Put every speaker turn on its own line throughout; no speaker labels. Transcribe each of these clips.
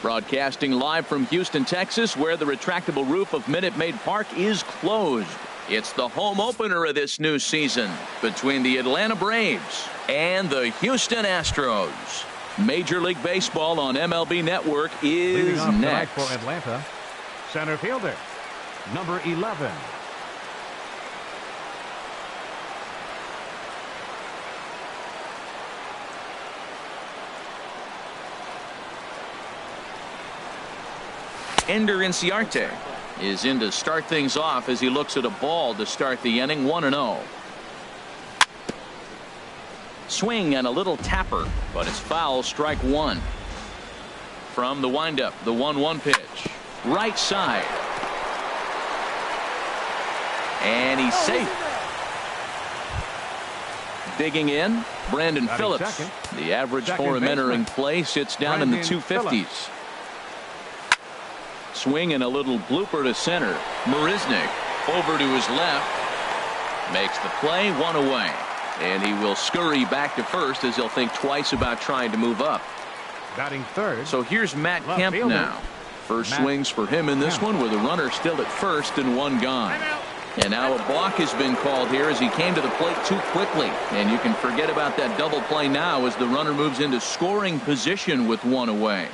Broadcasting live from Houston, Texas, where the retractable roof of Minute Maid Park is closed. It's the home opener of this new season between the Atlanta Braves and the Houston Astros. Major League Baseball on MLB Network is next.
For Atlanta, center fielder, number 11.
Ender Inciarte is in to start things off as he looks at a ball to start the inning. 1-0. Swing and a little tapper, but it's foul. Strike one. From the windup, the 1-1 pitch. Right side. And he's safe. Digging in, Brandon Phillips. The average for him entering play sits down in the 250s. Swing and a little blooper to center. Marisnick over to his left. Makes the play, one away. And he will scurry back to first as he'll think twice about trying to move up.
Batting third.
So here's Matt Kemp now. First swings for him in this one with a runner still at first and one gone. And now a balk has been called here as he came to the plate too quickly. And you can forget about that double play now as the runner moves into scoring position with one away.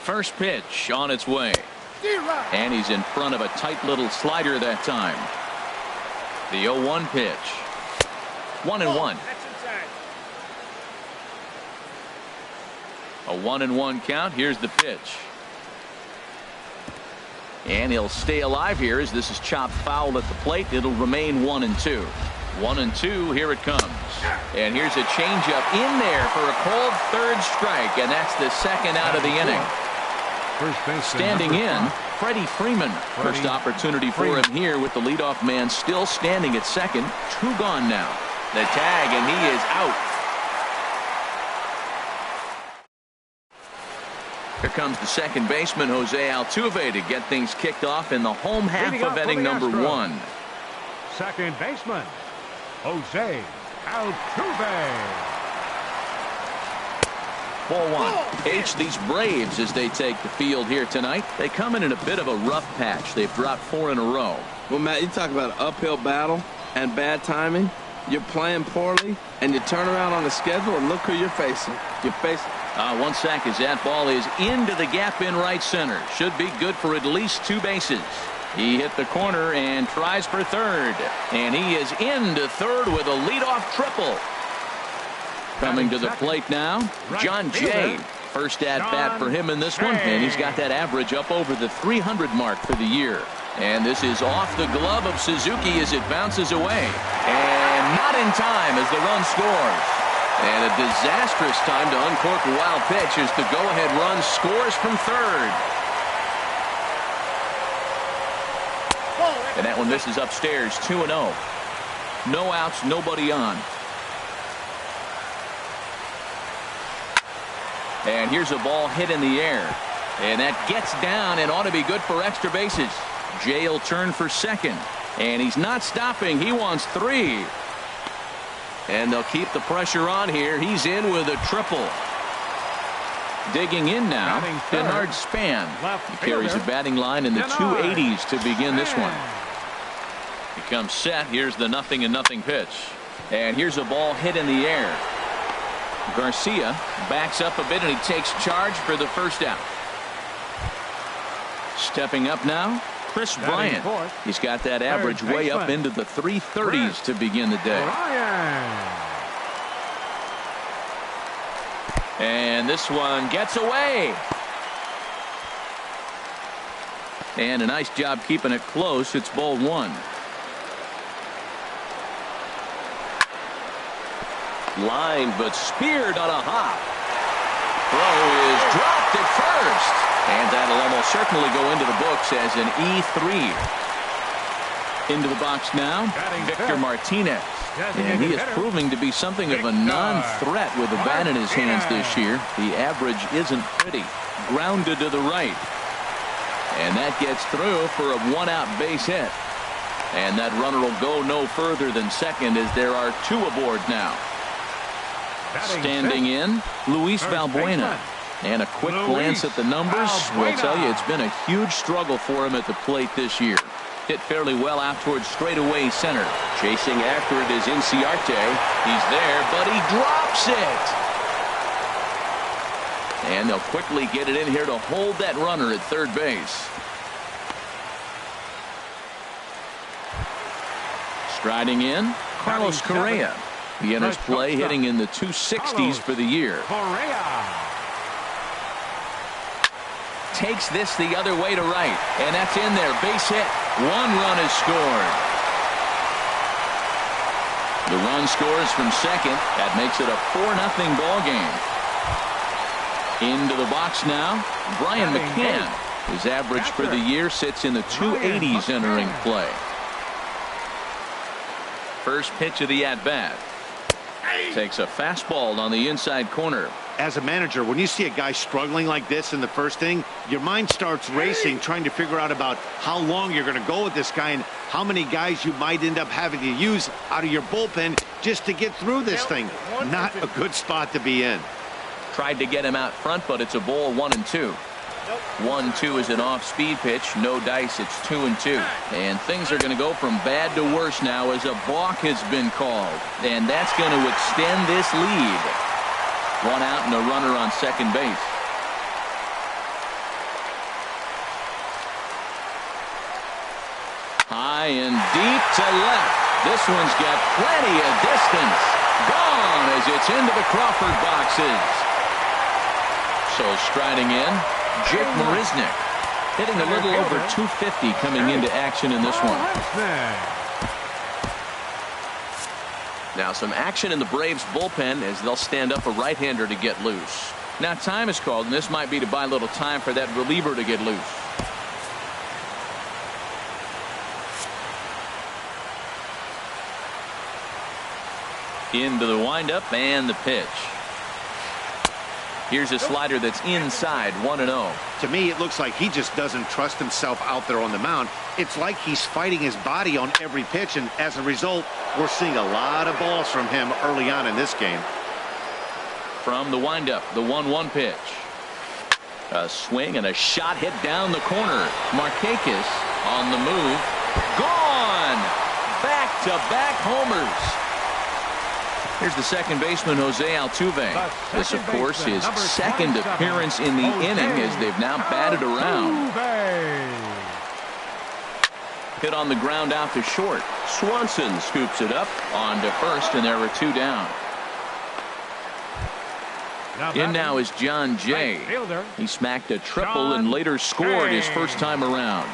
First pitch on its way. And he's in front of a tight little slider that time. The 0-1 pitch. 1-1. A 1-1 count. Here's the pitch. And he'll stay alive here as this is chopped foul at the plate. It'll remain 1-2. 1-2. Here it comes. And here's a changeup in there for a called third strike. And that's the second out of the inning. Standing in, Freddie Freeman. First opportunity for him here with the leadoff man still standing at second. Two gone now. The tag, and he is out. Here comes the second baseman, Jose Altuve, to get things kicked off in the home half of inning number one.
Second baseman, Jose Altuve.
Ball one. H, these Braves, as they take the field here tonight, they come in a bit of a rough patch. They've dropped 4 in a row.
Well, Matt, you talk about an uphill battle and bad timing. You're playing poorly, and you turn around on the schedule, and look who you're facing. You're facing.
1 sec as that ball is into the gap in right center. Should be good for at least 2 bases. He hit the corner and tries for third. And he is into third with a leadoff triple. Coming to the plate now, John Jay. First at bat for him in this one, and he's got that average up over the 300 mark for the year. And this is off the glove of Suzuki as it bounces away. And not in time as the run scores. And a disastrous time to uncork a wild pitch as the go-ahead run scores from third. And that one misses upstairs, 2-0. No outs, nobody on. And here's a ball hit in the air. And that gets down and ought to be good for extra bases. Jay will turn for second. And he's not stopping. He wants 3. And they'll keep the pressure on here. He's in with a triple. Digging in now, Bernard Span. He carries a batting line in the 280s to begin this one. He comes set. Here's the 0-0 pitch. And here's a ball hit in the air. Garcia backs up a bit and he takes charge for the first out. Stepping up now, Chris Bryant. He's got that average way up into the 330s to begin the day. And this one gets away. And a nice job keeping it close. It's ball one. Line, but speared on a hop. Throw is dropped at first. And that'll almost certainly go into the books as an E3. Into the box now, Victor Martinez. And he is proving to be something of a non-threat with the bat in his hands this year. The average isn't pretty. Grounded to the right. And that gets through for a 1-out base hit. And that runner will go no further than second as there are 2 aboard now. Standing in, Luis Valbuena. And a quick glance at the numbers will tell you it's been a huge struggle for him at the plate this year. Hit fairly well out towards straightaway center.
Chasing after it is Inciarte.
He's there, but he drops it. And they'll quickly get it in here to hold that runner at third base. Striding in, Carlos Correa. He enters play hitting in the 260s for the year. Takes this the other way to right, and that's in there. Base hit. One run is scored. The run scores from second. That makes it a 4-0 ball game. Into the box now, Brian McCann. His average for the year sits in the 280s entering play. First pitch of the at-bat. Takes a fastball on the inside corner.
As a manager, when you see a guy struggling like this in the first inning, your mind starts racing, trying to figure out about how long you're going to go with this guy and how many guys you might end up having to use out of your bullpen just to get through this thing. Not a good spot to be in.
Tried to get him out front, but it's a ball 1-2. 1-2 is an off-speed pitch. No dice. It's 2-2. And things are going to go from bad to worse now as a balk has been called. And that's going to extend this lead. One out and a runner on second base. High and deep to left. This one's got plenty of distance. Gone as it's into the Crawford boxes. So striding in, Jake Marisnick, hitting a little over 250 coming into action in this one. Now some action in the Braves bullpen as they'll stand up a right-hander to get loose. Now time is called, and this might be to buy a little time for that reliever to get loose. Into the windup and the pitch. Here's a slider that's inside, 1-0.
To me, it looks like he just doesn't trust himself out there on the mound. It's like he's fighting his body on every pitch, and as a result, we're seeing a lot of balls from him early on in this game.
From the windup, the 1-1 pitch. A swing and a shot hit down the corner. Markakis on the move. Gone! Back-to-back homers. Here's the second baseman, Jose Altuve. This, of course, his second appearance in the inning as they've now batted around. Hit on the ground out to short. Swanson scoops it up on to first, and there are two down. In now is John Jay. He smacked a triple and later scored his first time around.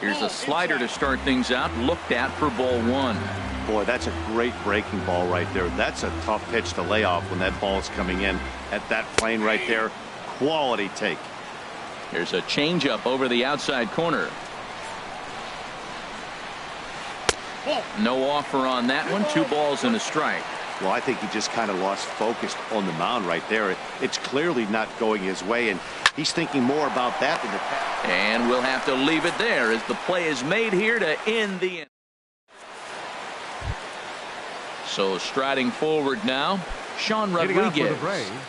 Here's a slider to start things out, looked at for ball one.
Boy, that's a great breaking ball right there. That's a tough pitch to lay off when that ball is coming in at that plane right there. Quality take.
Here's a changeup over the outside corner. No offer on that one. 2 balls and a strike.
Well, I think he just kind of lost focus on the mound right there. It's clearly not going his way, and he's thinking more about that than the past.
And we'll have to leave it there as the play is made here to end the inning. So striding forward now, Sean Rodriguez.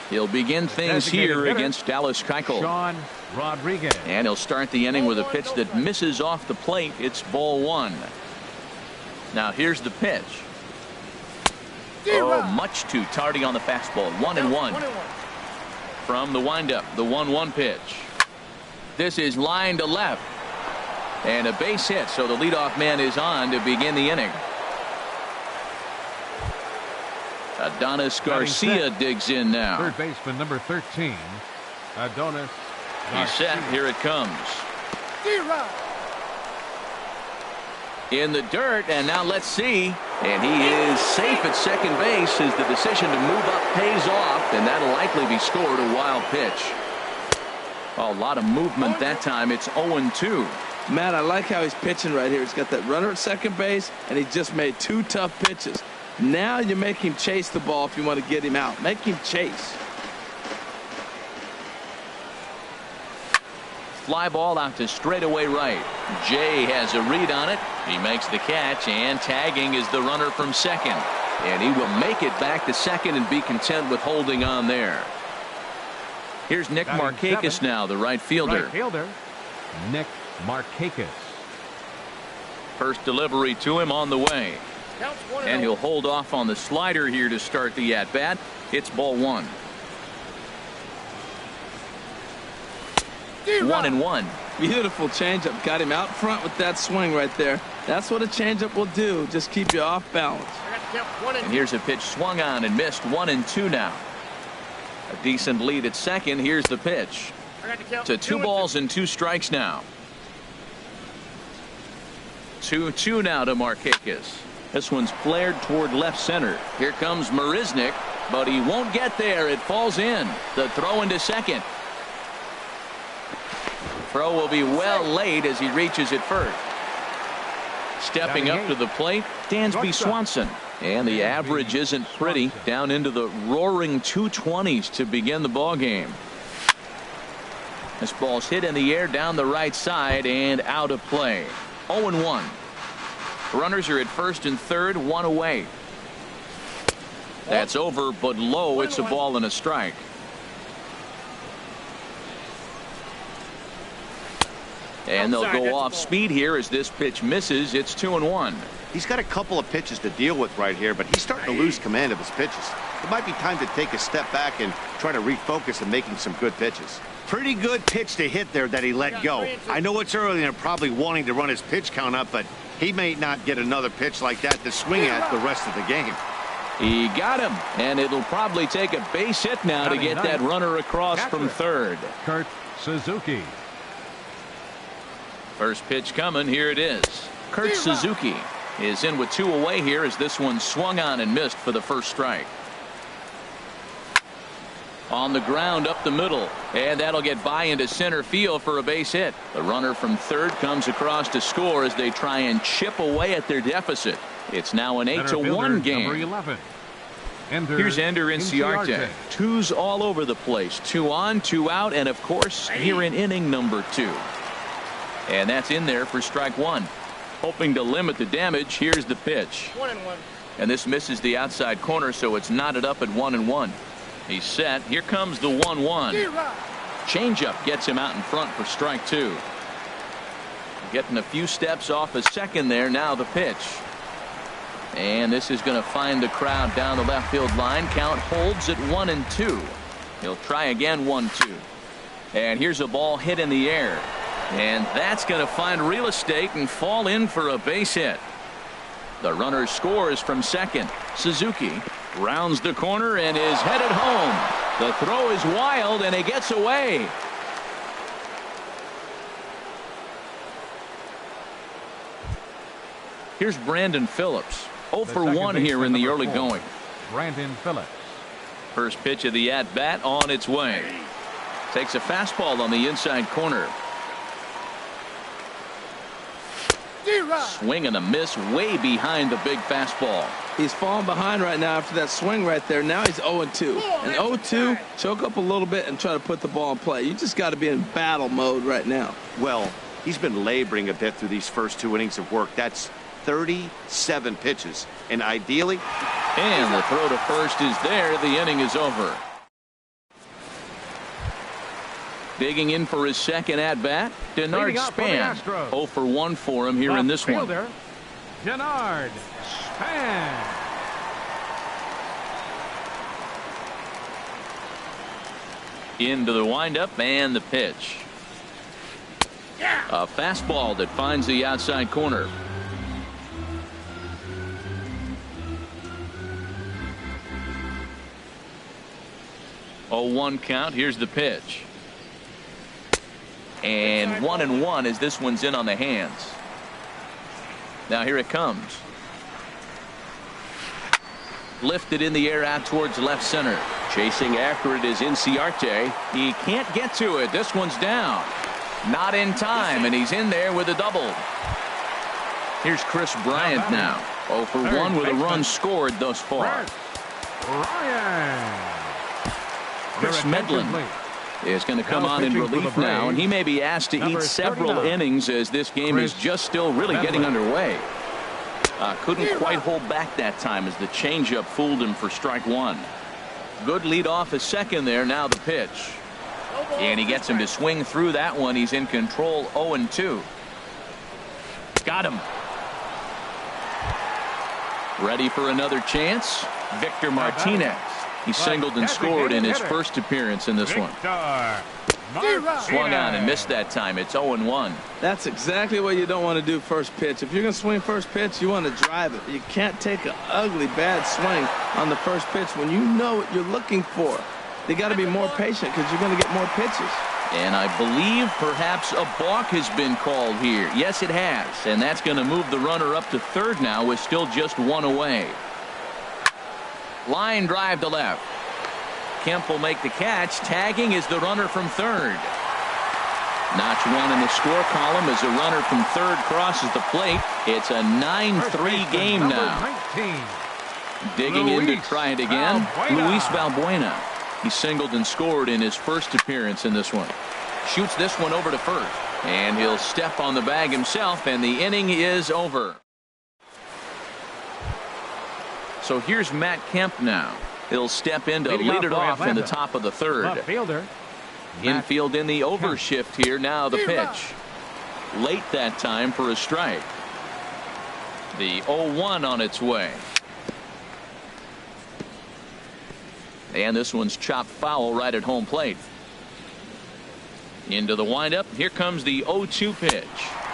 He'll begin things here against Dallas Keuchel.
Sean Rodriguez.
And he'll start the inning with a pitch that misses off the plate. It's ball 1. Now here's the pitch. Oh, much too tardy on the fastball. 1-1. From the windup, the 1-1 pitch. This is line to left. And a base hit, so the leadoff man is on to begin the inning. Adonis Garcia digs in now.
Third baseman number 13, Adonis Garcia.
He's set. Here it comes. In the dirt, and now let's see. And he is safe at second base as the decision to move up pays off, and that'll likely be scored. A wild pitch. Oh, a lot of movement that time. It's 0-2.
Matt, I like how he's pitching right here. He's got that runner at second base, and he just made 2 tough pitches. Now you make him chase the ball if you want to get him out. Make him chase.
Fly ball out to straightaway right. Jay has a read on it. He makes the catch, and tagging is the runner from second. And he will make it back to second and be content with holding on there. Here's Nick Markakis now, the right fielder.
Nick Markakis.
First delivery to him on the way. And he'll hold off on the slider here to start the at-bat. It's ball one. 1-1.
Beautiful changeup. Got him out front with that swing right there. That's what a changeup will do. Just keep you off balance.
And here's a pitch swung on and missed. 1-2 now. A decent lead at second. Here's the pitch. To 2 balls and 2 strikes now. 2-2 now to Markakis. This one's flared toward left center. Here comes Marisnick, but he won't get there. It falls in. The throw into second. Throw will be well laid as he reaches it first. Stepping up to the plate, Dansby Swanson. And the average isn't pretty. Down into the roaring 220s to begin the ball game. This ball's hit in the air down the right side and out of play. 0-1. Runners are at first and third, 1 away. That's over, but low. It's a ball and a strike. And they'll go off speed here as this pitch misses. It's 2-1.
He's got a couple of pitches to deal with right here, but he's starting to lose command of his pitches. It might be time to take a step back and try to refocus on making some good pitches. Pretty good pitch to hit there that he let go. I know it's early and they're probably wanting to run his pitch count up, but he may not get another pitch like that to swing at the rest of the game.
He got him, and it'll probably take a base hit now to get that runner across from third.
Kurt Suzuki.
First pitch coming. Here it is. Kurt Suzuki is in with 2 away here as this one swung on and missed for the first strike. On the ground up the middle, and that'll get by into center field for a base hit. The runner from third comes across to score as they try and chip away at their deficit. It's now an 8-1 game.
Number 11.
Here's Ender Inciarte. 2s all over the place. 2 on, 2 out, and of course here in inning number 2. And that's in there for strike 1. Hoping to limit the damage. Here's the pitch.
1-1.
And this misses the outside corner, so it's knotted up at 1-1. He's set. Here comes the 1-1. Changeup gets him out in front for strike 2. Getting a few steps off a second there. Now the pitch. And this is going to find the crowd down the left field line. Count holds at 1-2. He'll try again 1-2. And here's a ball hit in the air. And that's going to find real estate and fall in for a base hit. The runner scores from second. Suzuki rounds the corner and is headed home. The throw is wild and he gets away. Here's Brandon Phillips. 0 for 1 here in the early going.
Brandon Phillips.
First pitch of the at bat on its way. Takes a fastball on the inside corner. Swing and a miss way behind the big fastball.
He's falling behind right now after that swing right there. Now he's 0-2. And 0-2, choke up a little bit and try to put the ball in play. You just got to be in battle mode right now.
Well, he's been laboring a bit through these first 2 innings of work. That's 37 pitches. And ideally.
And the throw to first is there. The inning is over. Digging in for his second at-bat, Denard Span. 0 for 1 for him here in this one.
Denard Span.
Into the windup and the pitch. A fastball that finds the outside corner. Oh, 1 count. Here's the pitch. And 1-1 as this one's in on the hands. Now here it comes. Lifted in the air out towards left center.
Chasing after it is Inciarte.
He can't get to it. This one's down. Not in time, and he's in there with a double. Here's Chris Bryant now. 0 for 1 with a run scored thus far.
Ryan.
Chris Medlin is going to come on in relief now, and he may be asked to eat several innings as this game is just still really getting underway. Couldn't quite hold back that time as the changeup fooled him for strike one. Good lead off a second there. Now the pitch. And he gets him to swing through that one. He's in control, 0-2. Got him. Ready for another chance. Victor Martinez. He singled and scored in his first appearance in this one. Swung on and missed that time. It's 0-1.
That's exactly what you don't want to do first pitch. If you're going to swing first pitch, you want to drive it. You can't take an ugly, bad swing on the first pitch when you know what you're looking for. You got to be more patient because you're going to get more pitches.
And I believe perhaps a balk has been called here. Yes, it has. And that's going to move the runner up to third now with still just one away. Line drive to left. Kemp will make the catch. Tagging is the runner from third. Notch one in the score column as a runner from third crosses the plate. It's a 9-3 game now.
19.
Digging in to try it again. Luis Valbuena. He singled and scored in his first appearance in this one. Shoots this one over to first. And he'll step on the bag himself, and the inning is over. So here's Matt Kemp now. He'll step in to lead it off in the top of the third. Infield in the overshift here. Now the pitch. Late that time for a strike. The 0-1 on its way. And this one's chopped foul right at home plate. Into the windup. Here comes the 0-2 pitch.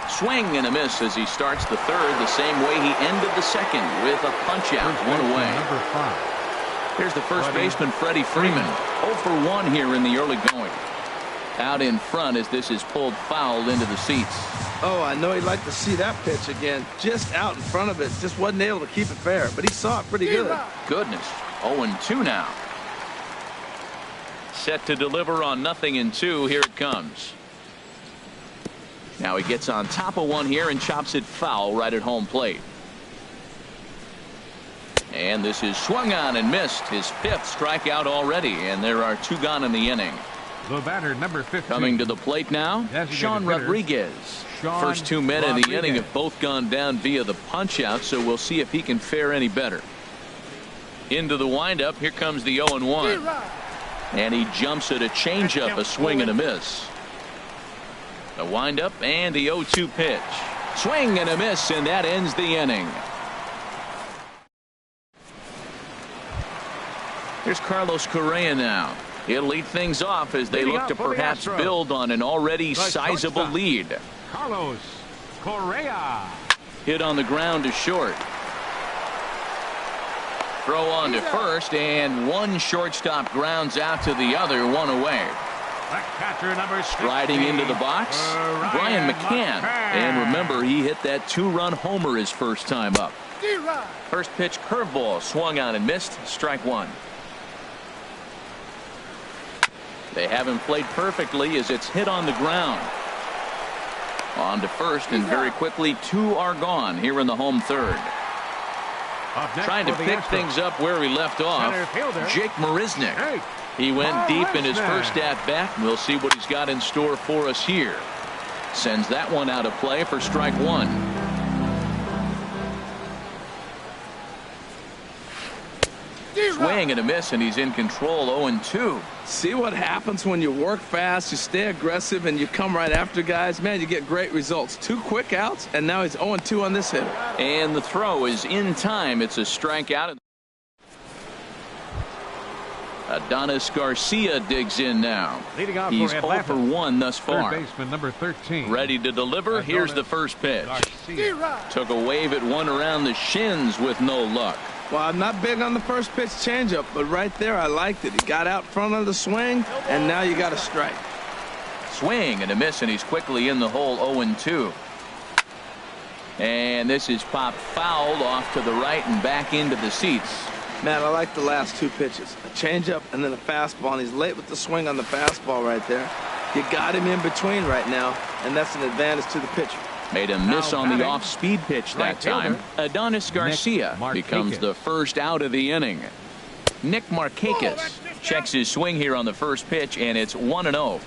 Swing and a miss as he starts the third the same way he ended the second with a punch out. One away. Here's the first baseman, Freddie Freeman. 0 for 1 here in the early going. Out in front as this is pulled foul into the seats.
Oh, I know he'd like to see that pitch again. Just out in front of it. Just wasn't able to keep it fair, but he saw it pretty good.
Goodness. 0-2 now. Set to deliver on 0-2. Here it comes. Now he gets on top of one here and chops it foul right at home plate. And this is swung on and missed. His fifth strikeout already, and there are 2 gone in the inning.
The batter, number 15.
Coming to the plate now, Sean Rodriguez. First 2 men in the inning have both gone down via the punch out, so we'll see if he can fare any better. Into the windup. Here comes the 0-1. And he jumps at a changeup, a swing and a miss. The windup and the 0-2 pitch. Swing and a miss, and that ends the inning. Here's Carlos Correa now. He'll lead things off as they look to perhaps build on an already sizable lead.
Carlos Correa.
Hit on the ground to short. Throw on to first, and one shortstop grounds out to the other, one away.
Catcher number 60,
riding into the box, Brian McCann. And remember, he hit that 2-run homer his first time up. First pitch curveball swung on and missed. Strike one. They haven't played perfectly as it's hit on the ground. On to first, and very quickly 2 are gone here in the home third. Trying to pick things up where we left off, Jake Marisnick. He went deep in his first at-bat. We'll see what he's got in store for us here. Sends that one out of play for strike one. Swing and a miss, and he's in control. 0-2.
See what happens when you work fast, you stay aggressive, and you come right after guys. Man, you get great results. 2 quick outs, and now he's 0-2 on this hitter.
And the throw is in time. It's a strikeout. Adonis Garcia digs in now. He's 0 for 1 thus far.
Third baseman number 13.
Ready to deliver. Here's the first pitch. Took a wave at one around the shins with no luck.
Well, I'm not big on the first pitch changeup, but right there I liked it. He got out front of the swing, and now you got a strike.
Swing and a miss, and he's quickly in the hole. 0-2. And this is popped foul off to the right and back into the seats.
Man, I like the last 2 pitches. A changeup and then a fastball, and he's late with the swing on the fastball right there. You got him in between right now, and that's an advantage to the pitcher.
Made a miss on the off-speed pitch that time. Adonis Garcia becomes the first out of the inning. Nick Markakis Checks his swing here on the first pitch, and it's 1-0.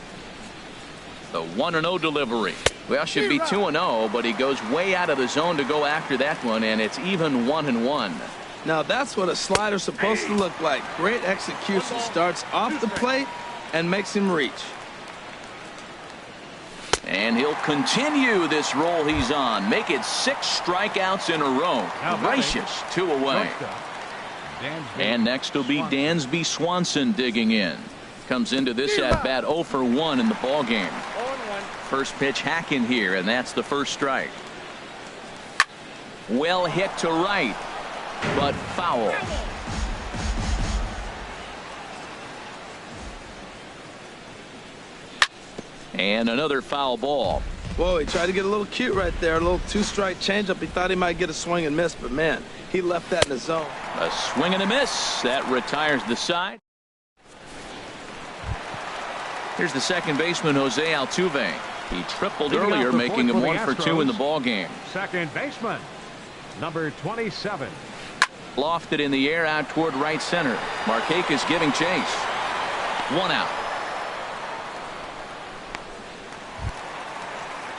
The 1-0 delivery. Well, should be 2-0, but he goes way out of the zone to go after that one, and it's even 1-1.
Now that's what a slider's supposed to look like. Great execution. Starts off the plate and makes him reach.
And he'll continue this roll he's on. Make it 6 strikeouts in a row. Gracious, 2 away. And next will be Dansby Swanson digging in. Comes into this at-bat 0 for 1 in the ball game. First pitch hacking here, and that's the first strike. Well hit to right, but foul. And another foul ball.
Whoa, he tried to get a little cute right there. A little 2-strike changeup. He thought he might get a swing and miss, but man, he left that in the zone.
A swing and a miss. That retires the side. Here's the second baseman, Jose Altuve. He tripled earlier, making him 1 for 2 in the ball game.
Second baseman, number 27.
Lofted in the air out toward right center. Markakis giving chase. 1 out.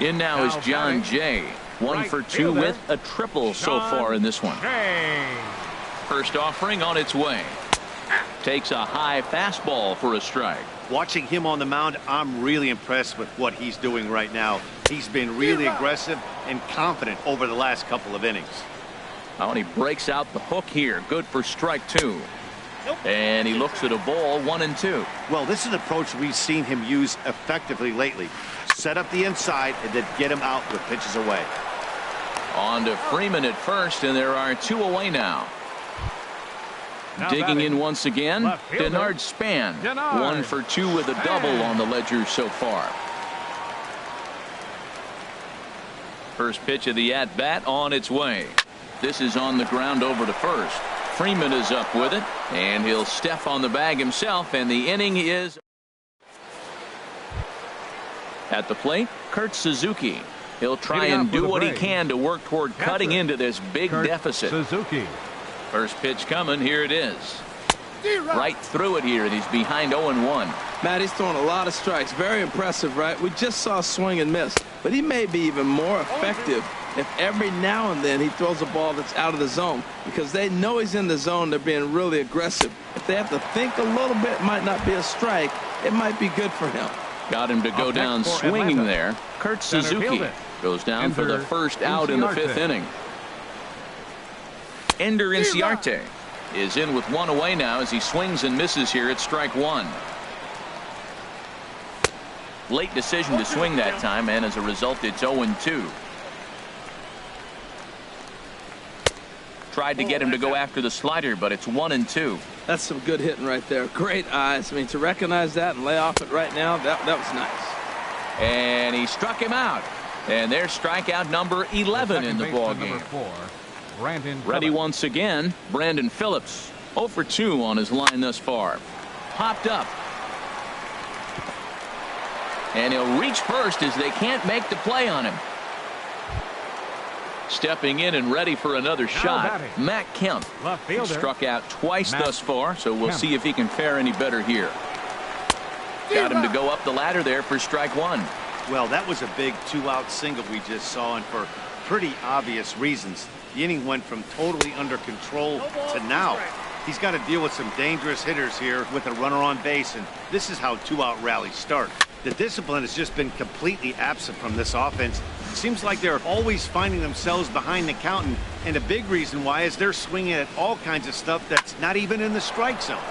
In now is John Jay. 1 for 2 with a triple so far in this one. First offering on its way. Takes a high fastball for a strike.
Watching him on the mound, I'm really impressed with what he's doing right now. He's been really aggressive and confident over the last couple of innings.
Oh, and he breaks out the hook here. Good for strike 2. And he looks at a ball, 1-2.
Well, this is an approach we've seen him use effectively lately. Set up the inside and then get him out with pitches away.
On to Freeman at first, and there are 2 away now. Digging in once again, Denard Span. 1 for 2 with a double on the ledger so far. First pitch of the at-bat on its way. This is on the ground over to first. Freeman is up with it, and he'll step on the bag himself, and the inning is at the plate. Kurt Suzuki. He'll try and do what he can to work toward cutting into this big deficit.
Suzuki.
First pitch coming. Here it is. Right through it here, and he's behind 0-1.
Matt, he's throwing a lot of strikes. Very impressive, right? We just saw a swing and miss, but he may be even more effective if every now and then he throws a ball that's out of the zone, because they know he's in the zone. They're being really aggressive. If they have to think a little bit, it might not be a strike. It might be good for him.
Got him to go down swinging there. Kurt Suzuki goes down for the first out in the 5th inning. Ender Inciarte is in with 1 away now as he swings and misses here at strike 1. Late decision to swing that time, and as a result it's 0-2. Tried to get him to go after the slider, but it's 1-2.
That's some good hitting right there. Great eyes. I mean, to recognize that and lay off it right now, that was nice.
And he struck him out. And there's strikeout number 11 in the ball game. Ready once again, Brandon Phillips. 0 for 2 on his line thus far. Popped up. And he'll reach first as they can't make the play on him. Stepping in and ready for another shot, Matt Kemp. Struck out twice thus far, so we'll see if he can fare any better here. Got him to go up the ladder there for strike 1.
Well, that was a big 2-out single we just saw, and for pretty obvious reasons. The inning went from totally under control to now. He's got to deal with some dangerous hitters here with a runner on base, and this is how 2-out rallies start. The discipline has just been completely absent from this offense. It seems like they're always finding themselves behind the count, and a big reason why is they're swinging at all kinds of stuff that's not even in the strike zone.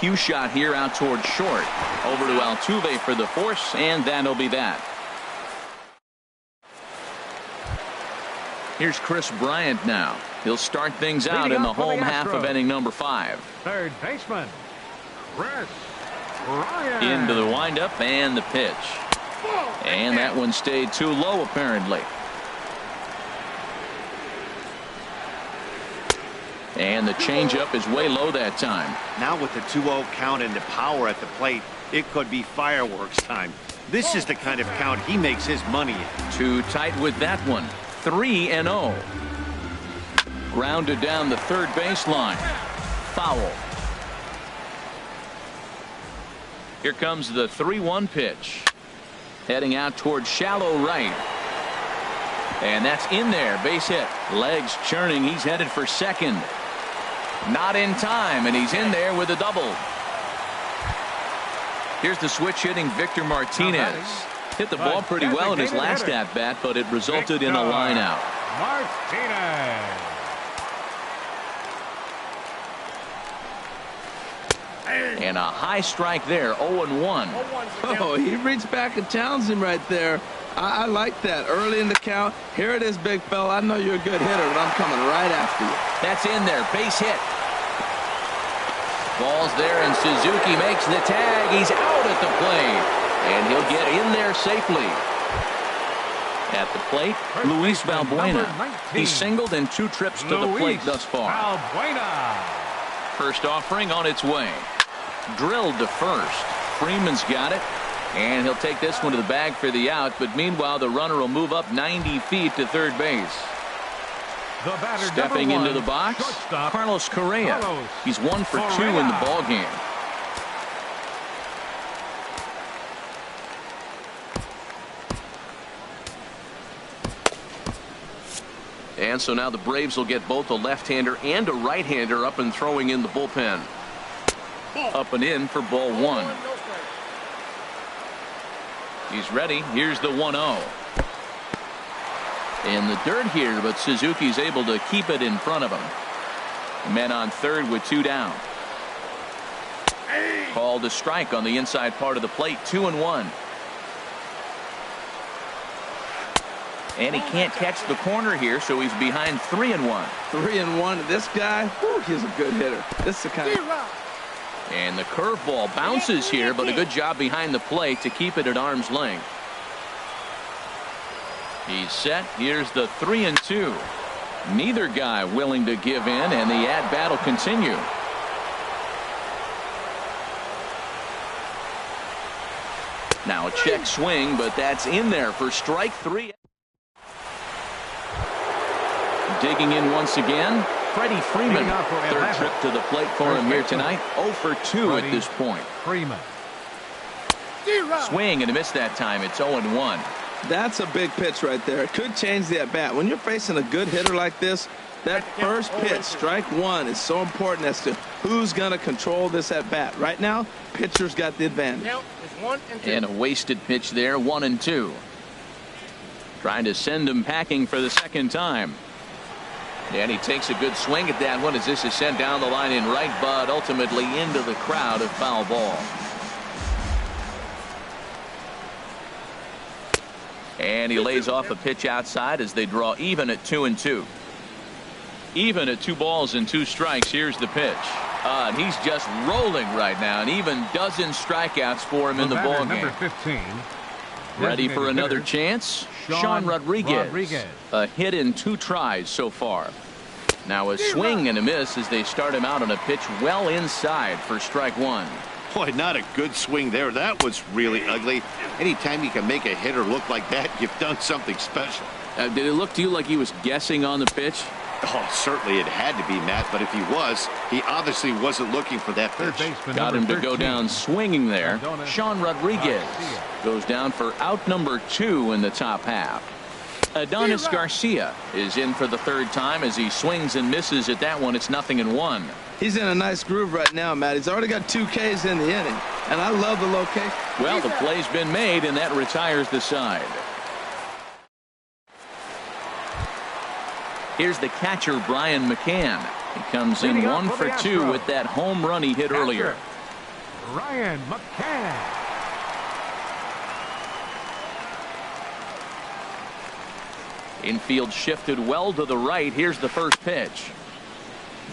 Cue shot here out toward short. Over to Altuve for the force, and that'll be that. Here's Chris Bryant now. He'll start things out in the home half of inning number 5.
Third baseman, Chris Bryant.
Into the windup and the pitch. And that one stayed too low apparently. And the changeup is way low that time.
Now with the 2-0 count and the power at the plate, it could be fireworks time. This is the kind of count he makes his money in.
Too tight with that one. 3-0. Grounded down the third baseline. Foul. Here comes the 3-1 pitch. Heading out towards shallow right. And that's in there. Base hit. Legs churning. He's headed for second. Not in time, and he's in there with a double. Here's the switch hitting Victor Martinez. Hit the ball pretty well in his last at-bat, but it resulted in a line out.
Martinez.
And a high strike there, 0-1.
Oh, he reached back and challenged him right there. I like that. Early in the count. Here it is, big fella. I know you're a good hitter, but I'm coming right after you.
That's in there. Base hit. Ball's there, and Suzuki makes the tag. He's out at the plate, and he'll get in there safely. At the plate, Luis Valbuena. He's singled in 2 trips to the plate thus far.
Valbuena.
First offering on its way. Drilled to first. Freeman's got it, and he'll take this one to the bag for the out, but meanwhile the runner will move up 90 feet to third base.
The batter,
Stepping into the box,
shortstop,
Carlos Correa. He's 1 for 2 in the ball game. And so now the Braves will get both a left-hander and a right-hander up and throwing in the bullpen. Up and in for ball 1. He's ready. Here's the 1-0. In the dirt here, but Suzuki's able to keep it in front of him. Men on third with 2 down. Called a strike on the inside part of the plate. 2-1. And he can't catch the corner here, so he's behind 3-1.
3-1. This guy, whew, he's a good hitter. This is the kind of...
And the curveball bounces here, but a good job behind the plate to keep it at arm's length. He's set. Here's the 3-2. Neither guy willing to give in, and the at-bat will continue. Now a check swing, but that's in there for strike 3. Digging in once again, Freddie Freeman. Third trip to the plate for him here tonight. 0 for 2 at this point.
Freeman.
Swing and a miss that time. It's 0-1.
That's a big pitch right there. It could change the at-bat. When you're facing a good hitter like this, that first pitch, strike 1, is so important as to who's going to control this at-bat. Right now, pitcher's got the advantage.
And a wasted pitch there, 1-2. Trying to send him packing for the second time. And he takes a good swing at that one as this is sent down the line in right, but ultimately into the crowd of foul ball. And he lays off a pitch outside as they draw even at 2-2. Even at 2 balls and 2 strikes. Here's the pitch. And he's just rolling right now, and even dozen strikeouts for him in the ball game.
Number 15.
Ready for another chance? Sean Rodriguez. A hit in 2 tries so far. Now a swing and a miss as they start him out on a pitch well inside for strike 1.
Boy, not a good swing there. That was really ugly. Anytime you can make a hitter look like that, you've done something special.
Did it look to you like he was guessing on the pitch?
Oh, certainly it had to be, Matt, but if he was, he obviously wasn't looking for that pitch.
Got him to go down swinging there. Sean Rodriguez goes down for out number 2 in the top half. Adonis Garcia is in for the 3rd time as he swings and misses at that one. It's 0-1.
He's in a nice groove right now, Matt. He's already got 2 Ks in the inning, and I love the location.
Well, the play's been made, and that retires the side. Here's the catcher, Brian McCann. He comes in 1 for 2 with that home run he hit earlier.
Brian McCann.
Infield shifted well to the right. Here's the first pitch.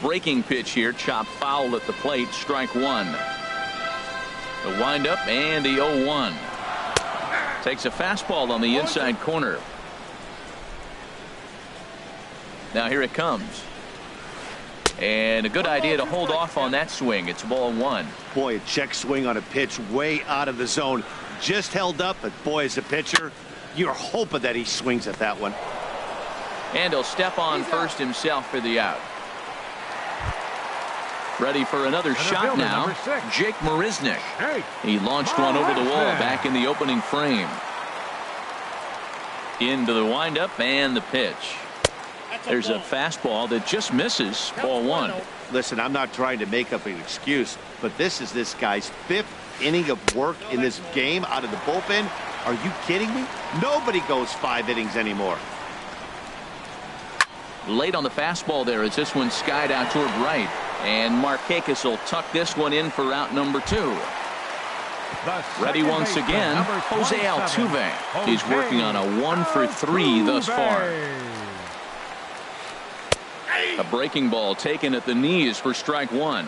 Breaking pitch here, chopped foul at the plate, strike 1. The windup and the 0-1. Takes a fastball on the inside corner. Now here it comes. And a good idea to hold off on that swing. It's ball 1.
Boy, a check swing on a pitch way out of the zone. Just held up, but boy, as a pitcher, you're hoping that he swings at that one.
And he'll step on first himself for the out. Ready for another shot now. Jake Marisnik. He launched one over the wall back in the opening frame. Into the windup and the pitch. There's a fastball that just misses. Ball one.
Listen, I'm not trying to make up an excuse, but this is this guy's 5th inning of work in this game out of the bullpen. Are you kidding me? Nobody goes 5 innings anymore.
Late on the fastball there as this one skied out toward right. And Markakis will tuck this one in for out number 2. Ready once again, Jose Altuve. He's working on a 1 for 3 thus far. A breaking ball taken at the knees for strike 1.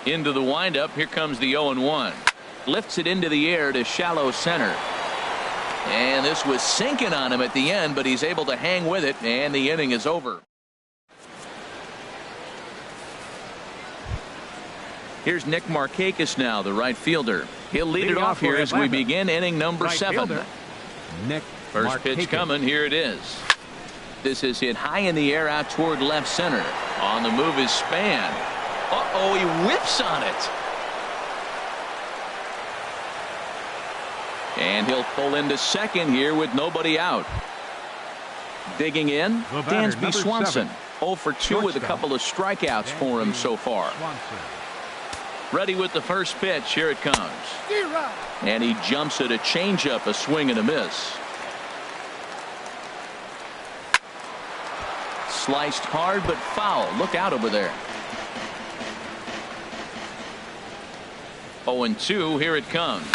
Into the windup. Here comes the 0-1. Lifts it into the air to shallow center. And this was sinking on him at the end, but he's able to hang with it, and the inning is over. Here's Nick Markakis now, the right fielder. He'll lead it off here as we begin inning number 7. First pitch coming. Here it is. This is hit high in the air out toward left center. On the move is Span. Uh-oh, he whips on it. And he'll pull into second here with nobody out. Digging in, Dansby Swanson. 0 for 2 with a couple of strikeouts for him so far. Ready with the first pitch. Here it comes. And he jumps at a changeup, a swing and a miss. Sliced hard but foul. Look out over there. 0-2. Here it comes.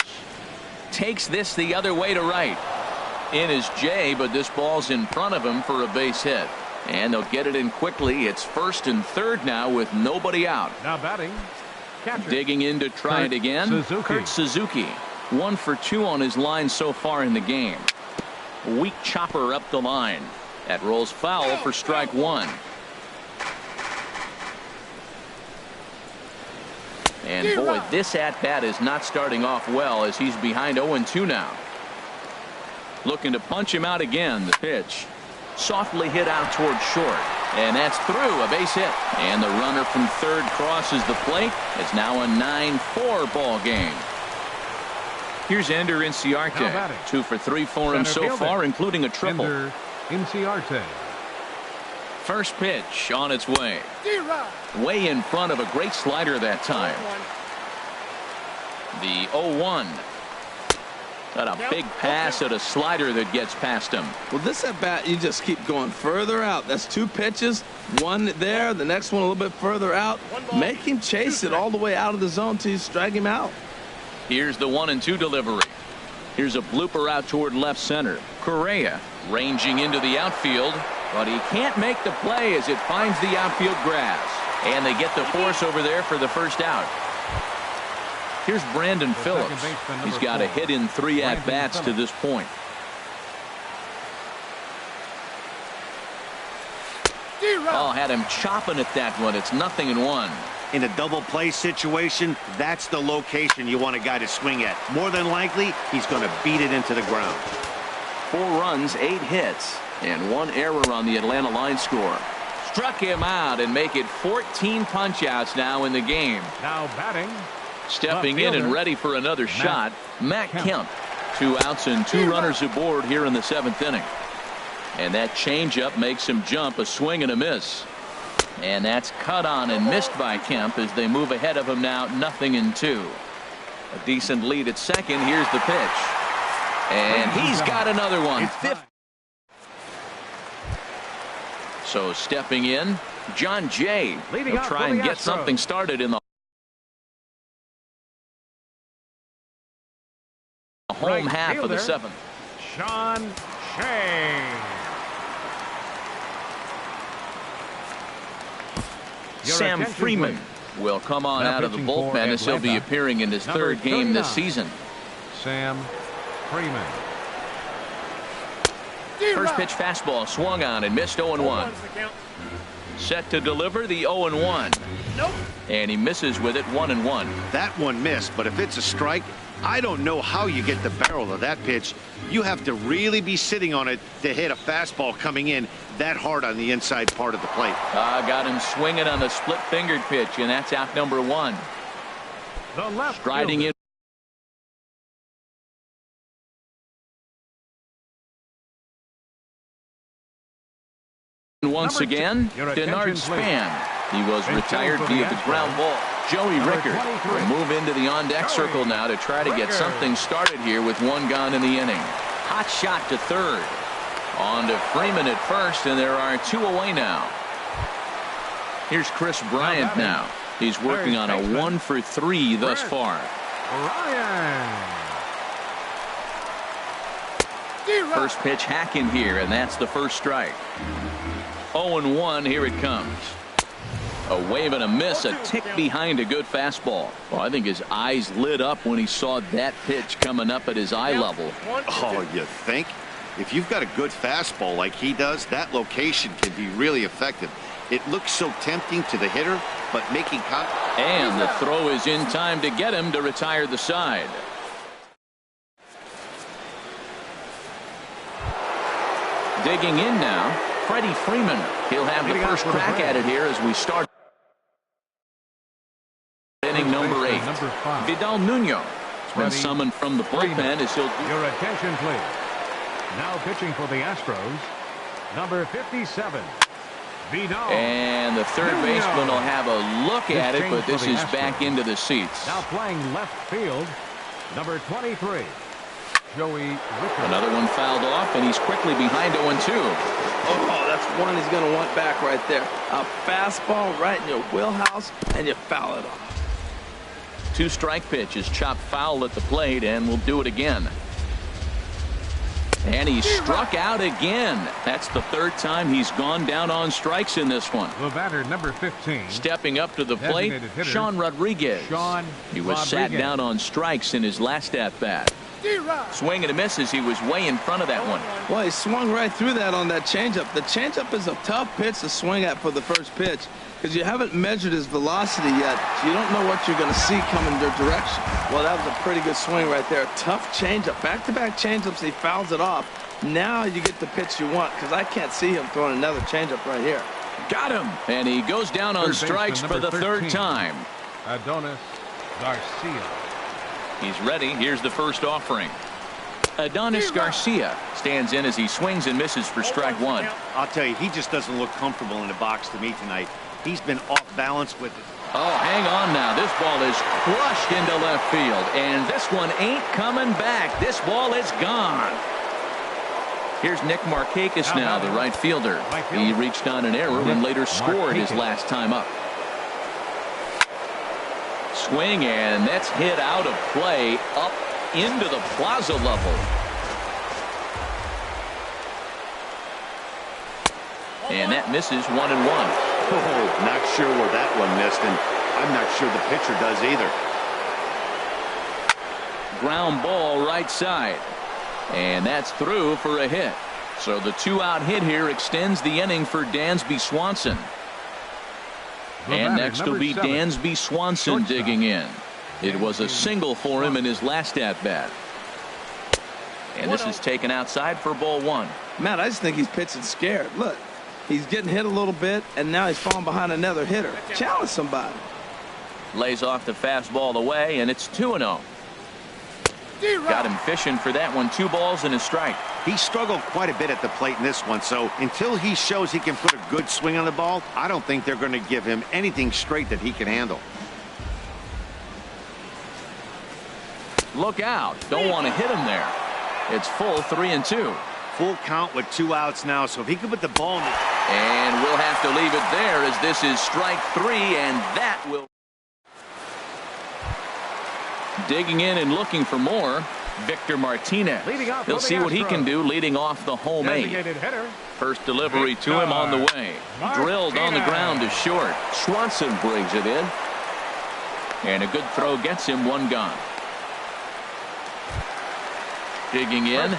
Takes this the other way to right. In is Jay, but this ball's in front of him for a base hit. And they'll get it in quickly. It's first and third now with nobody out.
Now batting. Catcher.
Digging in to try it again. Kurt Suzuki. 1 for 2 on his line so far in the game. Weak chopper up the line. That rolls foul for strike 1. And boy, this at-bat is not starting off well as he's behind 0-2 now. Looking to punch him out again. The pitch. Softly hit out toward short. And that's through. A base hit. And the runner from third crosses the plate. It's now a 9-4 ball game. Here's Ender Inciarte. 2 for 3 for him so far, including a triple.
Ender Inciarte.
First pitch on its way. Way in front of a great slider that time. The 0-1. Got a big pass at a slider that gets past him.
Well, this at bat, you just keep going further out. That's 2 pitches. One there, the next one a little bit further out. Make him chase it all the way out of the zone till you strike him out.
Here's the 1-2 delivery. Here's a blooper out toward left center. Correa ranging into the outfield, but he can't make the play as it finds the outfield grass. And they get the force over there for the first out. Here's Brandon Phillips. He's got a hit in 3 at-bats to this point. Oh, had him chopping at that one. It's 0-1.
In a double play situation, that's the location you want a guy to swing at. More than likely, he's going to beat it into the ground.
4 runs, 8 hits, and 1 error on the Atlanta line score. Struck him out and make it 14 punch-outs now in the game.
Now batting.
Stepping in and ready for another shot, Matt Kemp. 2 outs and 2 runners aboard here in the 7th inning. And that changeup makes him jump, a swing and a miss. And that's cut on and missed by Kemp as they move ahead of him now 0-2. A decent lead at second. Here's the pitch. And he's got another one. So stepping in, John Jay. He'll try and get something started in the home half of the 7th.
Sean Shea.
Sam Freeman will come on out of the bullpen as he'll be appearing in his 3rd game this season.
Sam Freeman.
First pitch fastball swung on and missed 0-1. Set to deliver the 0-1.
Nope.
And he misses with it 1-1.
That one missed, but if it's a strike, I don't know how you get the barrel of that pitch. You have to really be sitting on it to hit a fastball coming in that hard on the inside part of the plate.
Got him swinging on the split-fingered pitch, and that's out number 1.
The left
Striding
fielder.
in once again,
Your
Denard
attention, please.
Span. He was
Infield
retired
for
via
the
the ground ball. Joey
Number
Rickard
23.
will move into the on-deck
Joey
circle now to try to get
Rickard.
something started here with 1 gone in the inning. Hot shot to third. On to Freeman at first, and there are 2 away now. Here's Chris Bryant now. He's working on a 1 for 3 thus far.
Ryan.
First pitch hacking here, and that's the first strike. 0-1, here it comes. A wave and a miss, a tick behind a good fastball. Well, I think his eyes lit up when he saw that pitch coming up at his eye level.
Oh, you think? If you've got a good fastball like he does, that location can be really effective. It looks so tempting to the hitter, but making contact.
And the throw is in time to get him to retire the side. Digging in now, Freddie Freeman. He'll have the first crack at it here as we start inning number 8.
Number 5.
Vidal Nuno has been
Freddie
summoned from the bullpen as he'll.
Your attention, please. Now pitching for the Astros, number 57. Vidal.
And the third
Nuno.
baseman will have a look at it, but this
for the
is back
Astros.
into the seats.
Now playing left field, number 23. Joey Rickard.
Another one fouled off, and he's quickly behind 0-2.
Oh, that's one he's going to want back right there. A fastball right in your wheelhouse, and you foul it off.
2 strike pitches, chopped foul at the plate, and we'll do it again. And he struck out again. That's the 3rd time he's gone down on strikes in this one.
The batter, number 15.
Stepping up to the plate,
Designated hitter,
Sean Rodriguez.
Sean
He was sat
Rodriguez.
down on strikes in his last at-bat. Swing and a miss as he was way in front of that one.
Well, he swung right through that on that changeup. The changeup is a tough pitch to swing at for the first pitch because you haven't measured his velocity yet. So you don't know what you're going to see coming your direction. Well, that was a pretty good swing right there. Tough changeup. Back-to-back changeups, he fouls it off. Now you get the pitch you want because I can't see him throwing another changeup right here.
Got him. And he goes down on
Third
strikes
baseman,
for the
number
3rd
13.
time.
Adonis Garcia.
He's ready. Here's the first offering. Adonis Garcia stands in as he swings and misses for strike 1.
I'll tell you, he just doesn't look comfortable in the box to me tonight. He's been off balance with it.
Oh, hang on now. This ball is crushed into left field, and this one ain't coming back. This ball is gone. Here's Nick Markakis now, the right fielder. He reached on an error and later scored his last time up. Swing, and that's hit out of play up into the plaza level. And that misses 1-1.
Oh, not sure where that one missed, and I'm not sure the pitcher does either.
Ground ball right side. And that's through for a hit. So the 2-out hit here extends the inning for Dansby Swanson. And next will be Dansby Swanson digging in. It was a single for him in his last at-bat. And this is taken outside for ball 1.
Matt, I just think he's pitching scared. Look, he's getting hit a little bit, and now he's falling behind another hitter. Challenge somebody.
Lays off the fastball away, and it's 2-0. Got him fishing for that one. 2 balls and a strike.
He struggled quite a bit at the plate in this one, so until he shows he can put a good swing on the ball, I don't think they're going to give him anything straight that he can handle.
Look out. Don't want to hit him there. It's full 3-2.
Full count with 2 outs now, so if he can put the ball in the...
And we'll have to leave it there as this is strike 3, and that will... Digging in and looking for more, Victor Martinez. He'll see what he can do leading off the home 8. First delivery to him on the way. Drilled on the ground to short.
Swanson brings it in.
And a good throw gets him 1 gone. Digging in,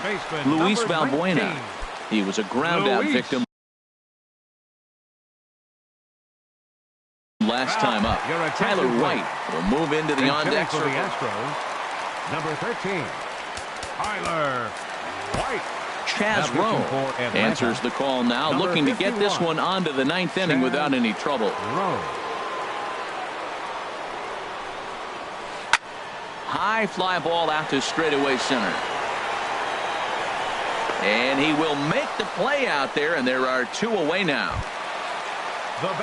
Luis Valbuena. He was a ground out victim. last time up. Tyler White will move into the on-deck
for the
circle.
Astros, number 13, Tyler White.
Chaz Rowe answers the call now,
Number
looking to get this
51.
one onto the ninth inning without any trouble.
Rowe.
High fly ball out to straightaway center. And he will make the play out there, and there are 2 away now.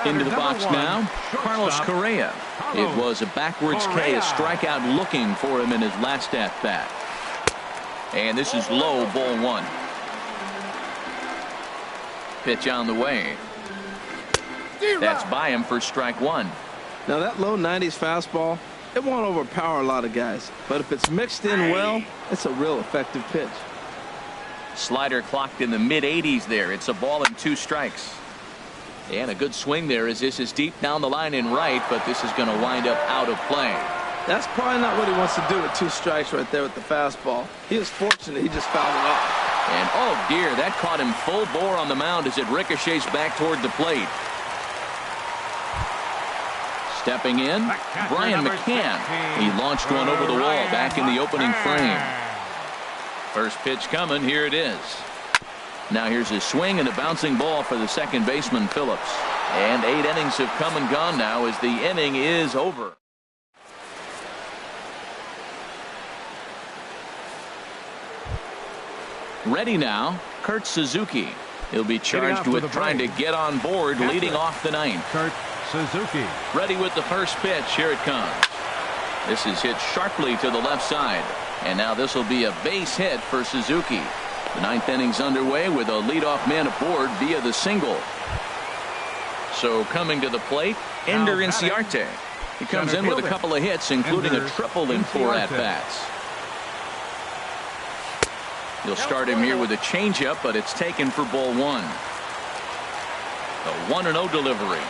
Into the box now, Carlos Correa. It was a backwards K, a strikeout looking for him in his last at-bat. And this is low, ball 1. Pitch on the way. That's by him for strike 1.
Now that low 90s fastball, it won't overpower a lot of guys, but if it's mixed in well, it's a real effective pitch.
Slider clocked in the mid-80s there. It's a ball and 2 strikes. And a good swing there as this is deep down the line in right, but this is going to wind up out of play.
That's probably not what he wants to do with 2 strikes right there with the fastball. He was fortunate he just fouled it off.
And oh dear, that caught him full bore on the mound as it ricochets back toward the plate. Stepping in, Brian McCann. He launched one over the wall back in the opening frame. First pitch coming, here it is. Now here's a swing and a bouncing ball for the second baseman, Phillips. And 8 innings have come and gone now as the inning is over. Ready now, Kurt Suzuki. He'll be charged with trying to get on board, leading off the 9th.
Kurt Suzuki.
Ready with the first pitch. Here it comes. This is hit sharply to the left side. And now this will be a base hit for Suzuki. The 9th inning's underway with a leadoff man aboard via the single. So coming to the plate, Ender Inciarte. He comes in with a couple of hits, including a triple in 4 at-bats. You'll start him here with a changeup, but it's taken for ball 1. A 1-0 delivery.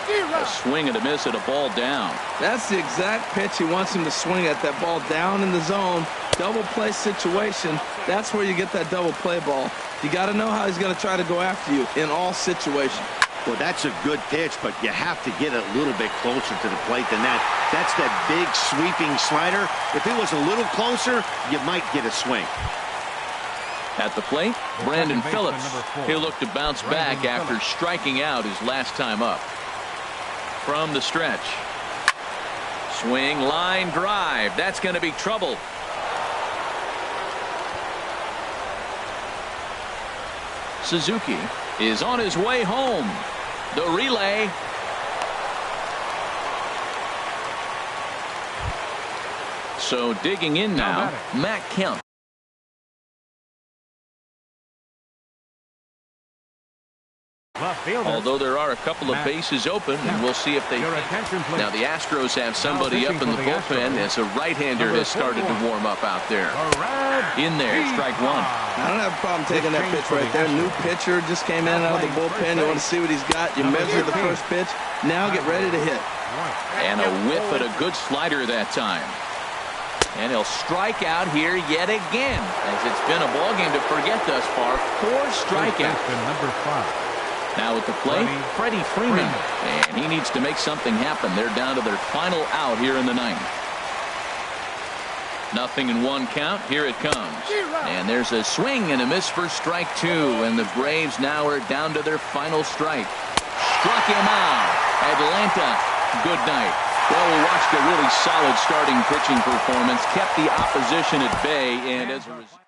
A swing and a miss at a ball down.
That's the exact pitch he wants him to swing at, that ball down in the zone. Double play situation. That's where you get that double play ball. You got to know how he's going to try to go after you in all situations.
Well, that's a good pitch, but you have to get a little bit closer to the plate than that. That's that big sweeping slider. If it was a little closer, you might get a swing.
At the plate, Brandon Phillips. He'll look to bounce back after striking out his last time up. From the stretch. Swing, line drive. That's going to be trouble. Suzuki is on his way home. The relay. So digging in now, Matt Kemp. Although there are a couple of bases open, and we'll see if they now the Astros have somebody up in the bullpen as a right-hander has started to warm up out there. In there, strike 1.
I don't have a problem taking that pitch right there. New pitcher just came in out of the bullpen. You want to see what he's got. You measure the first pitch. Now get ready to hit.
And a whiff at a good slider that time. And he'll strike out here yet again, as it's been a ballgame to forget thus far. 4 strikeouts.
Number 5.
Now at the plate, Freddie Freeman. And he needs to make something happen. They're down to their final out here in the 9th. 0-1 count. Here it comes. And there's a swing and a miss for strike 2. And the Braves now are down to their final strike. Struck him out. Atlanta, good night. Well, we watched a really solid starting pitching performance. Kept the opposition at bay. And as a result.